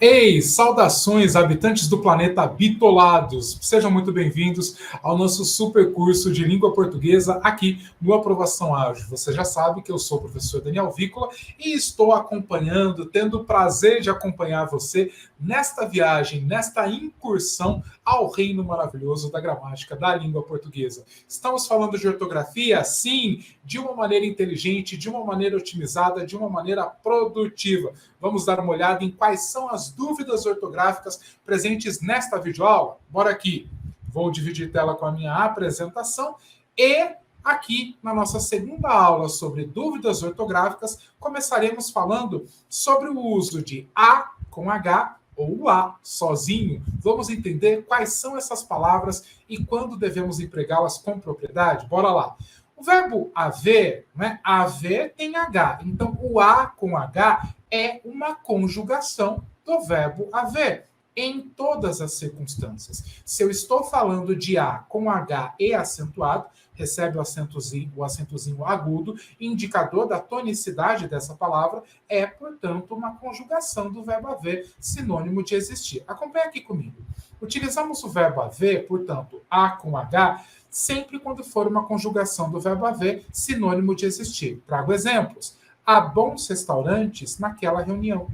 Ei, saudações, habitantes do planeta bitolados! Sejam muito bem-vindos ao nosso super curso de língua portuguesa aqui no Aprovação Ágil. Você já sabe que eu sou o professor Daniel Vícola e estou acompanhando, tendo o prazer de acompanhar você nesta viagem, nesta incursão ao reino maravilhoso da gramática da língua portuguesa. Estamos falando de ortografia? Sim, de uma maneira inteligente, de uma maneira otimizada, de uma maneira produtiva. Vamos dar uma olhada em quais são as dúvidas ortográficas presentes nesta videoaula. Bora aqui. Vou dividir tela com a minha apresentação e aqui na nossa segunda aula sobre dúvidas ortográficas, começaremos falando sobre o uso de A com H ou A sozinho. Vamos entender quais são essas palavras e quando devemos empregá-las com propriedade. Bora lá. O verbo haver, né? Haver tem H. Então, o A com H é uma conjugação do verbo haver em todas as circunstâncias. Se eu estou falando de A com H e acentuado, recebe o acentozinho agudo, indicador da tonicidade dessa palavra, é, portanto, uma conjugação do verbo haver, sinônimo de existir. Acompanhe aqui comigo. Utilizamos o verbo haver, portanto, A com H, sempre quando for uma conjugação do verbo haver, sinônimo de existir. Trago exemplos. Há bons restaurantes naquela região.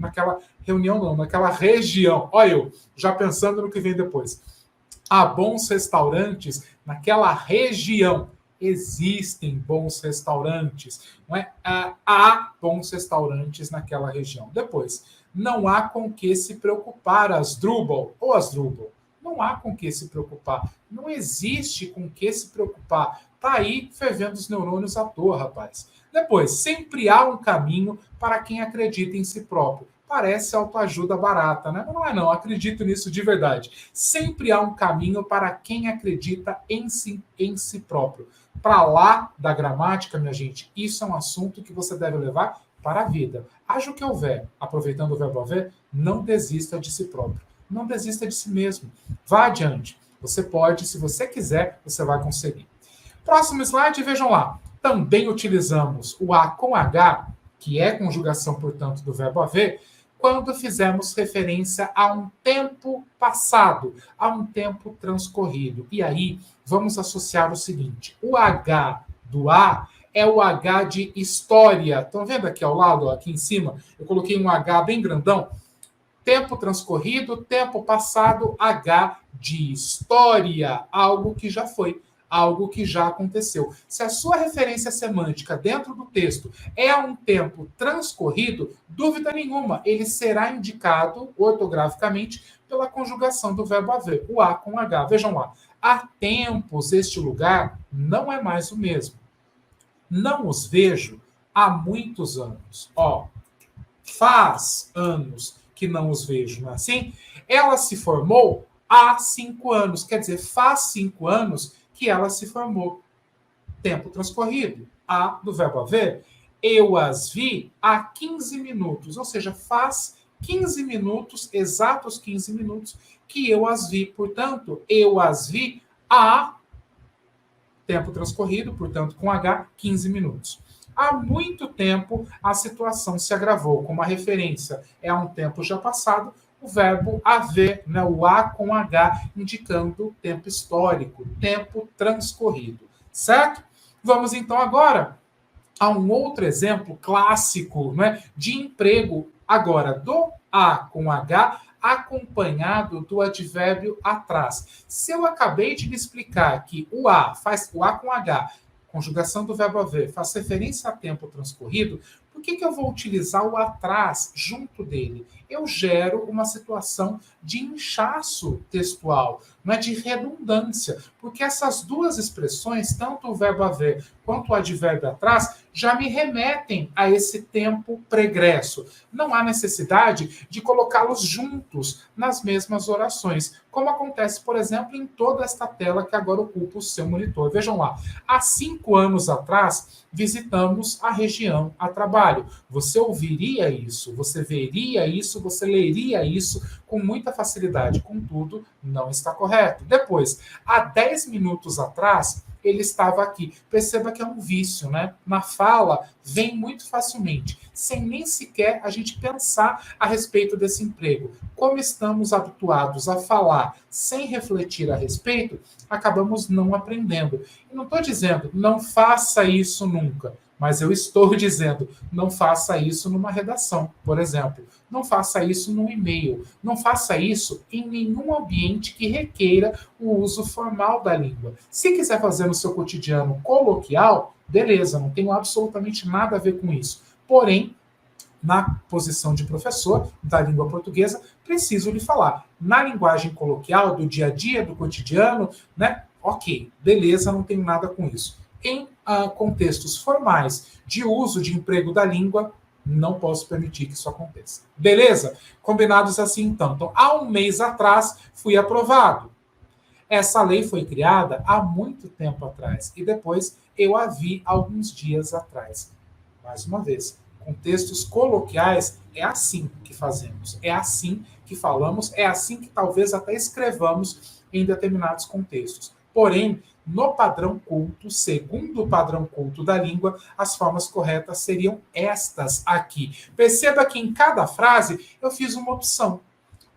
Olha eu, já pensando no que vem depois. Há bons restaurantes naquela região. Existem bons restaurantes. Não é? Há bons restaurantes naquela região. Depois, não há com que se preocupar, Asdrubal ou Asdrubal. Não há com que se preocupar. Não existe com que se preocupar. Tá aí fervendo os neurônios à toa, rapaz. Depois, sempre há um caminho para quem acredita em si próprio. Parece autoajuda barata, né? Não é não, acredito nisso de verdade. Sempre há um caminho para quem acredita em si próprio. Para lá da gramática, minha gente, isso é um assunto que você deve levar para a vida. Haja o que houver, aproveitando o verbo haver, não desista de si próprio. Não desista de si mesmo. Vá adiante. Você pode, se você quiser, você vai conseguir. Próximo slide, vejam lá. Também utilizamos o A com H, que é conjugação, portanto, do verbo haver, quando fizermos referência a um tempo passado, a um tempo transcorrido. E aí, vamos associar o seguinte. O H do A é o H de história. Estão vendo aqui ao lado, aqui em cima? Eu coloquei um H bem grandão. Tempo transcorrido, tempo passado, H de história. Algo que já foi. Algo que já aconteceu. Se a sua referência semântica dentro do texto é um tempo transcorrido, dúvida nenhuma, ele será indicado ortograficamente pela conjugação do verbo haver, o A com H. Vejam lá. Há tempos este lugar não é mais o mesmo. Não os vejo há muitos anos. Faz anos que não os vejo, não é assim? Ela se formou há 5 anos. Quer dizer, faz 5 anos que ela se formou. Tempo transcorrido. A do verbo haver. Eu as vi há 15 minutos. Ou seja, faz 15 minutos, exatos 15 minutos, que eu as vi. Portanto, eu as vi há tempo transcorrido, portanto, com H, 15 minutos. Há muito tempo a situação se agravou. Como a referência é a um tempo já passado, o verbo haver, né, o A com H, indicando tempo histórico, tempo transcorrido. Certo? Vamos então agora a um outro exemplo clássico, né, de emprego agora do A com H acompanhado do advérbio atrás. Se eu acabei de lhe explicar que o A com H, conjugação do verbo haver, faz referência a tempo transcorrido, por que eu vou utilizar o atrás junto dele? Eu gero uma situação de inchaço textual, não é de redundância, porque essas duas expressões, tanto o verbo haver quanto o advérbio atrás, já me remetem a esse tempo pregresso. Não há necessidade de colocá-los juntos nas mesmas orações, como acontece, por exemplo, em toda esta tela que agora ocupa o seu monitor. Vejam lá, há 5 anos atrás, visitamos a região a trabalho. Você ouviria isso, você veria isso isso, você leria isso com muita facilidade. Contudo, não está correto. Depois, há 10 minutos atrás, ele estava aqui. Perceba que é um vício, né? Na fala, vem muito facilmente, sem nem sequer a gente pensar a respeito desse emprego. Como estamos habituados a falar sem refletir a respeito, acabamos não aprendendo. E não estou dizendo, não faça isso nunca. Mas eu estou dizendo, não faça isso numa redação, por exemplo. Não faça isso num e-mail. Não faça isso em nenhum ambiente que requeira o uso formal da língua. Se quiser fazer no seu cotidiano coloquial, beleza, não tenho absolutamente nada a ver com isso. Porém, na posição de professor da língua portuguesa, preciso lhe falar. Na linguagem coloquial, do dia a dia, do cotidiano, né? Ok, beleza, não tenho nada com isso. Em contextos formais de uso de emprego da língua, não posso permitir que isso aconteça. Beleza? Combinados assim, então. Então, há um mês atrás, fui aprovado. Essa lei foi criada há muito tempo atrás e depois eu a vi alguns dias atrás. Mais uma vez, contextos coloquiais é assim que fazemos, é assim que falamos, é assim que talvez até escrevamos em determinados contextos. Porém, no padrão culto, segundo o padrão culto da língua, as formas corretas seriam estas aqui. Perceba que em cada frase eu fiz uma opção.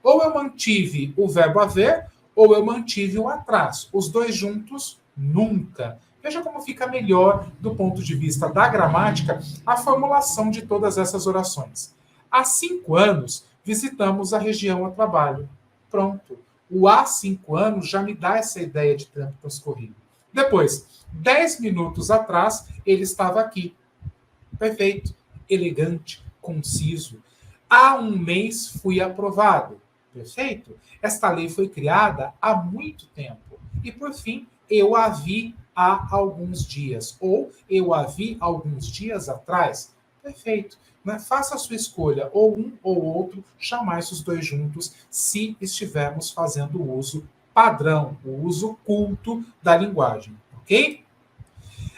Ou eu mantive o verbo haver, ou eu mantive o atrás. Os dois juntos, nunca. Veja como fica melhor, do ponto de vista da gramática, a formulação de todas essas orações. Há 5 anos, visitamos a região a trabalho. Pronto. O há 5 anos já me dá essa ideia de tempo transcorrido. Depois, 10 minutos atrás, ele estava aqui. Perfeito, elegante, conciso. Há um mês fui aprovado. Perfeito? Esta lei foi criada há muito tempo. E, por fim, eu a vi há alguns dias. Ou eu a vi alguns dias atrás. Perfeito. Né? Faça a sua escolha, ou um ou outro, jamais os dois juntos, se estivermos fazendo o uso padrão, o uso culto da linguagem. Ok?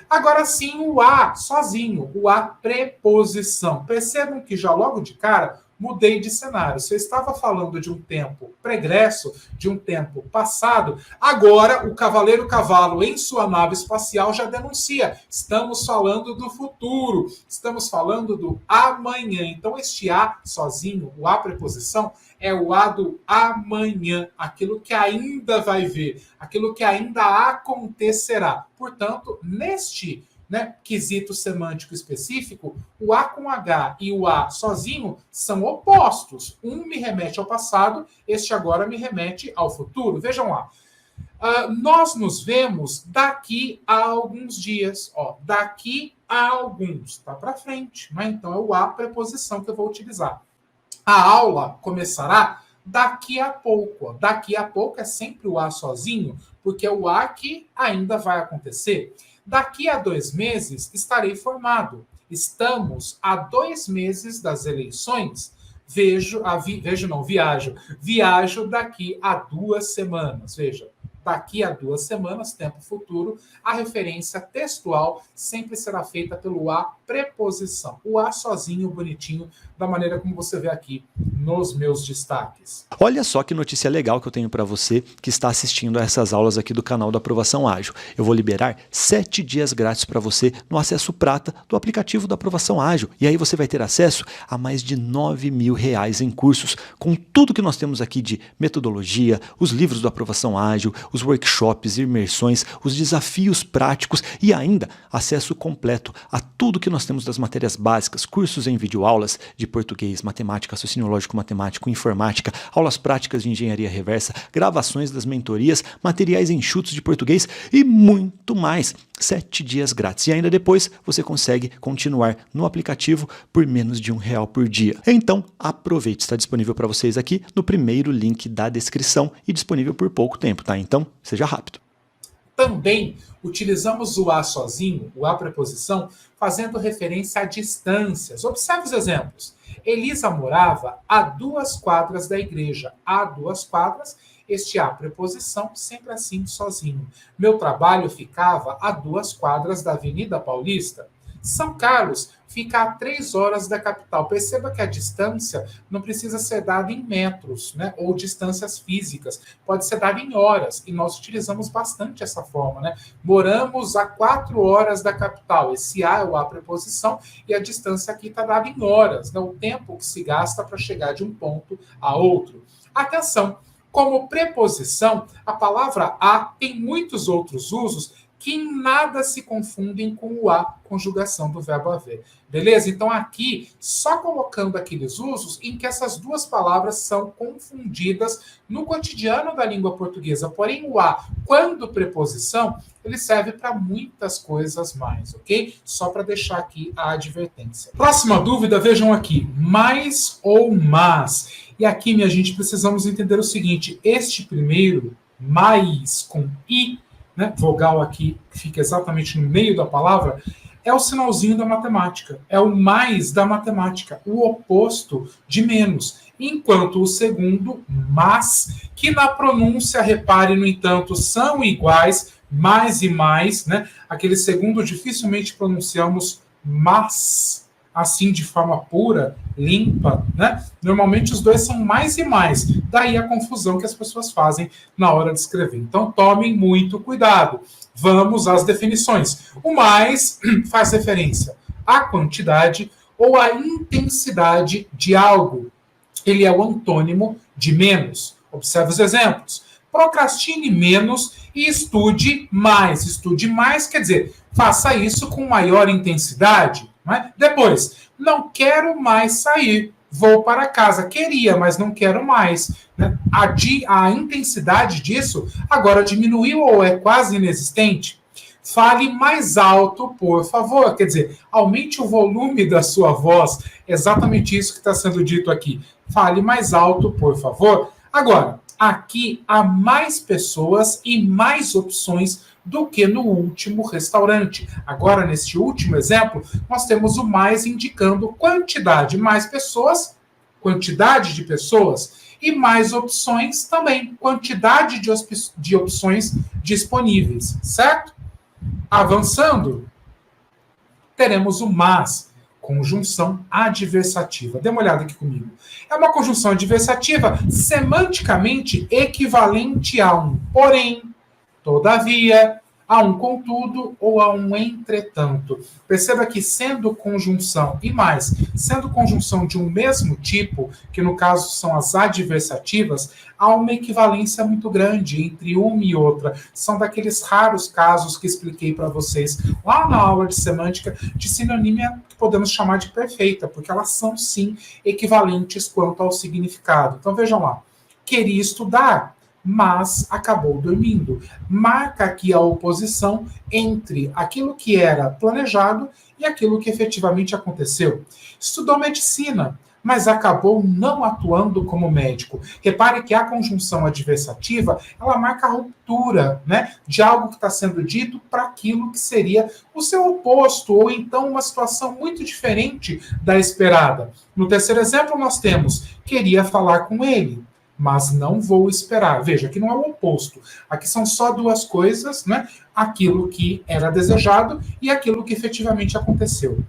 Agora sim, o a sozinho, o a preposição. Percebam que já logo de cara mudei de cenário. Você estava falando de um tempo pregresso, de um tempo passado, agora o cavaleiro cavalo em sua nave espacial já denuncia. Estamos falando do futuro, estamos falando do amanhã. Então este a sozinho, o a preposição, é o a do amanhã, aquilo que ainda vai vir, aquilo que ainda acontecerá. Portanto, neste quesito semântico específico, o A com H e o A sozinho são opostos. Um me remete ao passado, este agora me remete ao futuro. Vejam lá. Nós nos vemos daqui a alguns dias. Ó, daqui a alguns. Tá para frente. Né? Então é o A preposição que eu vou utilizar. A aula começará daqui a pouco. Ó. Daqui a pouco é sempre o A sozinho, porque é o A que ainda vai acontecer. Daqui a 2 meses estarei formado. Estamos a 2 meses das eleições. Viajo daqui a 2 semanas. Veja, daqui a 2 semanas, tempo futuro, a referência textual sempre será feita pelo a preposição. O a sozinho, bonitinho, da maneira como você vê aqui nos meus destaques. Olha só que notícia legal que eu tenho para você que está assistindo a essas aulas aqui do canal da Aprovação Ágil. Eu vou liberar 7 dias grátis para você no acesso prata do aplicativo da Aprovação Ágil. E aí você vai ter acesso a mais de R$9.000 em cursos, com tudo que nós temos aqui de metodologia, os livros da Aprovação Ágil, os workshops, imersões, os desafios práticos e ainda acesso completo a tudo que nós temos das matérias básicas, cursos em videoaulas de português, matemática, raciocínio lógico matemático, informática, aulas práticas de engenharia reversa, gravações das mentorias, materiais enxutos de português e muito mais. 7 dias grátis. E ainda depois você consegue continuar no aplicativo por menos de R$1 por dia. Então aproveite, está disponível para vocês aqui no primeiro link da descrição e disponível por pouco tempo, tá? Então seja rápido. Também utilizamos o a sozinho, o a preposição, fazendo referência a distâncias. Observe os exemplos. Elisa morava a 2 quadras da igreja. A 2 quadras, este a preposição, sempre assim, sozinho. Meu trabalho ficava a 2 quadras da Avenida Paulista. São Carlos fica a 3 horas da capital. Perceba que a distância não precisa ser dada em metros, né? Ou distâncias físicas. Pode ser dada em horas. E nós utilizamos bastante essa forma, né? Moramos a 4 horas da capital. Esse a é o a preposição e a distância aqui está dada em horas, né? O tempo que se gasta para chegar de um ponto a outro. Atenção! Como preposição, a palavra a tem muitos outros usos que em nada se confundem com o a, conjugação do verbo haver. Beleza? Então aqui, só colocando aqueles usos em que essas duas palavras são confundidas no cotidiano da língua portuguesa. Porém, o a, quando preposição, ele serve para muitas coisas mais, ok? Só para deixar aqui a advertência. Próxima dúvida, vejam aqui. Mais ou mas? E aqui, minha gente, precisamos entender o seguinte. Este primeiro, mais com i, né, vogal aqui, que fica exatamente no meio da palavra, é o sinalzinho da matemática. É o mais da matemática, o oposto de menos. Enquanto o segundo, mas, que na pronúncia, repare, no entanto, são iguais, mais e mais, né? Aquele segundo dificilmente pronunciamos mas, assim de forma pura, limpa, né? Normalmente os dois são mais e mais. Daí a confusão que as pessoas fazem na hora de escrever. Então tomem muito cuidado. Vamos às definições. O mais faz referência à quantidade ou à intensidade de algo. Ele é o antônimo de menos. Observe os exemplos. Procrastine menos e estude mais. Estude mais quer dizer, faça isso com maior intensidade. Né? Depois, não quero mais sair, vou para casa. Queria, mas não quero mais. Né? A intensidade disso agora diminuiu ou é quase inexistente. Fale mais alto, por favor. Quer dizer, aumente o volume da sua voz. Exatamente isso que está sendo dito aqui. Fale mais alto, por favor. Agora, aqui há mais pessoas e mais opções do que no último restaurante. Agora, neste último exemplo, nós temos o mais indicando quantidade. Mais pessoas, quantidade de pessoas, e mais opções também, quantidade de opções disponíveis, certo? Avançando, teremos o mas, conjunção adversativa. Dê uma olhada aqui comigo. É uma conjunção adversativa semanticamente equivalente a um porém, todavia, a um contudo ou a um entretanto. Perceba que sendo conjunção e mais, sendo conjunção de um mesmo tipo, que no caso são as adversativas, há uma equivalência muito grande entre uma e outra. São daqueles raros casos que expliquei para vocês lá na aula de semântica de sinonímia que podemos chamar de perfeita, porque elas são sim equivalentes quanto ao significado. Então vejam lá. Queria estudar, mas acabou dormindo. Marca aqui a oposição entre aquilo que era planejado e aquilo que efetivamente aconteceu. Estudou medicina, mas acabou não atuando como médico. Repare que a conjunção adversativa, ela marca a ruptura, né, de algo que está sendo dito para aquilo que seria o seu oposto, ou então uma situação muito diferente da esperada. No terceiro exemplo, nós temos, queria falar com ele, mas não vou esperar. Veja, aqui não é o oposto. Aqui são só duas coisas, né? Aquilo que era desejado e aquilo que efetivamente aconteceu.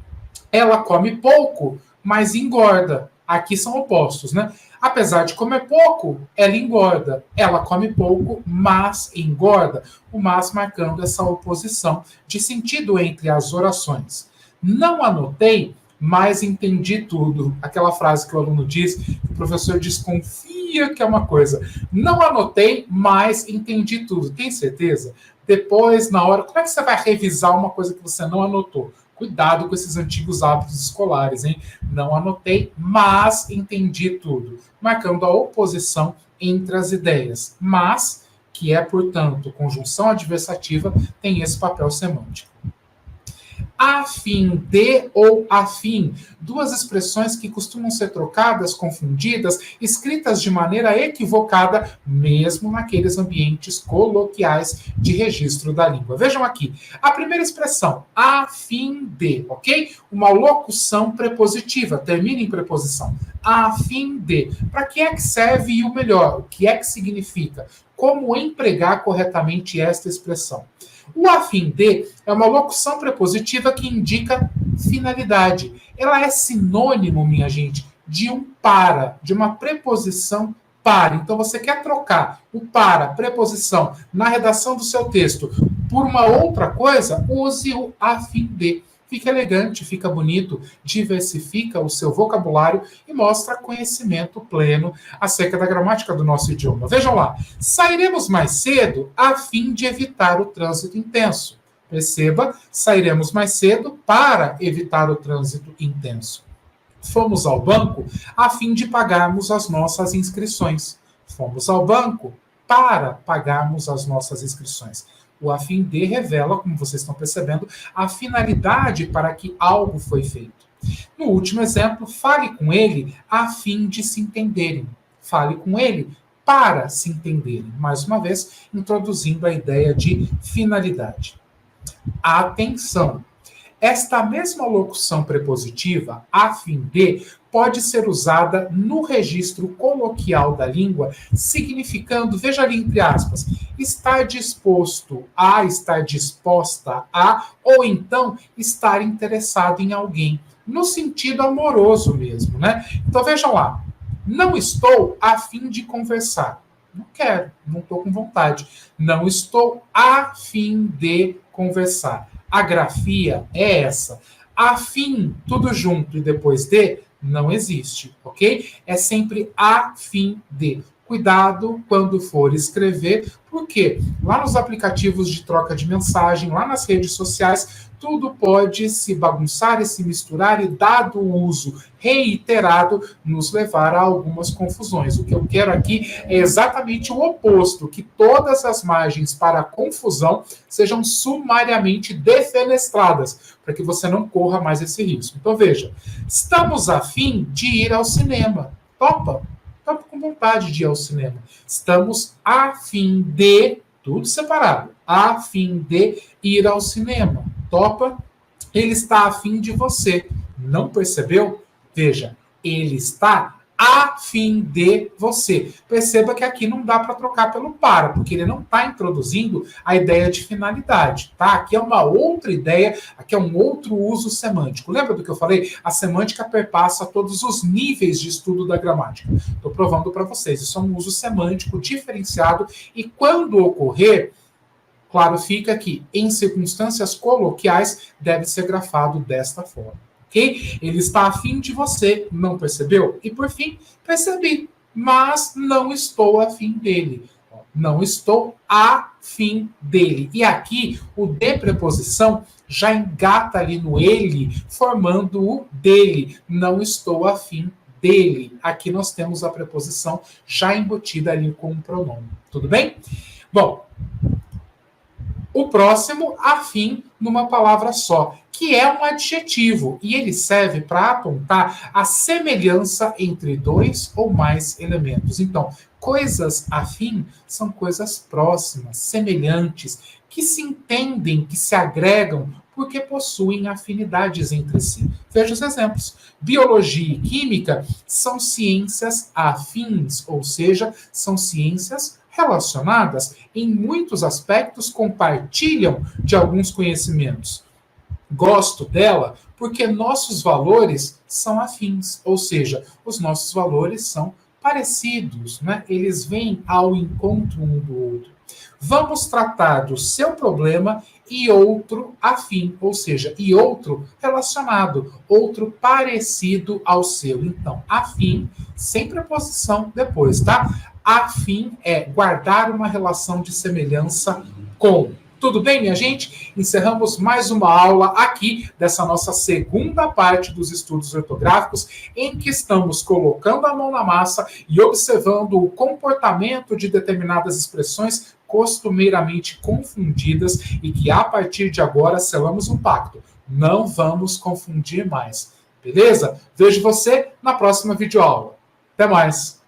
Ela come pouco, mas engorda. Aqui são opostos, né? Apesar de comer pouco, ela engorda. Ela come pouco, mas engorda. O mas marcando essa oposição de sentido entre as orações. Não anotei, mas entendi tudo. Aquela frase que o aluno diz, que o professor desconfia que é uma coisa. Não anotei, mas entendi tudo. Tem certeza? Depois, na hora, como é que você vai revisar uma coisa que você não anotou? Cuidado com esses antigos hábitos escolares, hein? Não anotei, mas entendi tudo. Marcando a oposição entre as ideias. Mas, que é, portanto, conjunção adversativa, tem esse papel semântico. A fim de ou a fim, duas expressões que costumam ser trocadas, confundidas, escritas de maneira equivocada, mesmo naqueles ambientes coloquiais de registro da língua. Vejam aqui, a primeira expressão, a fim de, ok? Uma locução prepositiva, termina em preposição. A fim de. Para que é que serve e o melhor? O que é que significa? Como empregar corretamente esta expressão? O a fim de é uma locução prepositiva que indica finalidade. Ela é sinônimo, minha gente, de um para, de uma preposição para. Então, você quer trocar o para, preposição, na redação do seu texto por uma outra coisa, use o a fim de. Fica elegante, fica bonito, diversifica o seu vocabulário e mostra conhecimento pleno acerca da gramática do nosso idioma. Vejam lá, sairemos mais cedo a fim de evitar o trânsito intenso. Perceba, sairemos mais cedo para evitar o trânsito intenso. Fomos ao banco a fim de pagarmos as nossas inscrições. Fomos ao banco para pagarmos as nossas inscrições. O a fim de revela, como vocês estão percebendo, a finalidade para que algo foi feito. No último exemplo, fale com ele a fim de se entenderem. Fale com ele para se entenderem. Mais uma vez, introduzindo a ideia de finalidade. Atenção! Esta mesma locução prepositiva, a fim de, pode ser usada no registro coloquial da língua, significando, veja ali entre aspas, estar disposto a, estar disposta a, ou então estar interessado em alguém, no sentido amoroso mesmo, né? Então vejam lá, não estou a fim de conversar. Não quero, não estou com vontade. Não estou a fim de conversar. A grafia é essa. A fim, tudo junto e depois de, não existe, ok? É sempre a fim de. Cuidado quando for escrever, porque lá nos aplicativos de troca de mensagem, lá nas redes sociais, tudo pode se bagunçar e se misturar e, dado o uso reiterado, nos levar a algumas confusões. O que eu quero aqui é exatamente o oposto, que todas as margens para a confusão sejam sumariamente defenestradas, para que você não corra mais esse risco. Então veja, estamos a fim de ir ao cinema. Topa? Topa com vontade de ir ao cinema. Estamos a fim de, tudo separado, a fim de ir ao cinema. Topa? Ele está a fim de você. Não percebeu? Veja, ele está a fim de você. Perceba que aqui não dá para trocar pelo para, porque ele não está introduzindo a ideia de finalidade, tá? Aqui é uma outra ideia, aqui é um outro uso semântico. Lembra do que eu falei? A semântica perpassa todos os níveis de estudo da gramática. Estou provando para vocês. Isso é um uso semântico diferenciado e quando ocorrer, claro, fica que em circunstâncias coloquiais deve ser grafado desta forma. Okay? Ele está a fim de você, não percebeu? E por fim, percebi, mas não estou a fim dele. Não estou a fim dele. E aqui, o de preposição já engata ali no ele, formando o dele. Não estou a fim dele. Aqui nós temos a preposição já embutida ali com o pronome. Tudo bem? Bom, o próximo, a fim, numa palavra só, que é um adjetivo, e ele serve para apontar a semelhança entre dois ou mais elementos. Então, coisas afim são coisas próximas, semelhantes, que se entendem, que se agregam, porque possuem afinidades entre si. Veja os exemplos. Biologia e química são ciências afins, ou seja, são ciências relacionadas, em muitos aspectos compartilham de alguns conhecimentos. Gosto dela porque nossos valores são afins, ou seja, os nossos valores são parecidos, né? Eles vêm ao encontro um do outro. Vamos tratar do seu problema e outro afim, ou seja, e outro relacionado, outro parecido ao seu. Então, afim, sem preposição depois, tá? Afim é guardar uma relação de semelhança com. Tudo bem, minha gente? Encerramos mais uma aula aqui dessa nossa segunda parte dos estudos ortográficos, em que estamos colocando a mão na massa e observando o comportamento de determinadas expressões costumeiramente confundidas e que, a partir de agora, selamos um pacto. Não vamos confundir mais. Beleza? Vejo você na próxima videoaula. Até mais!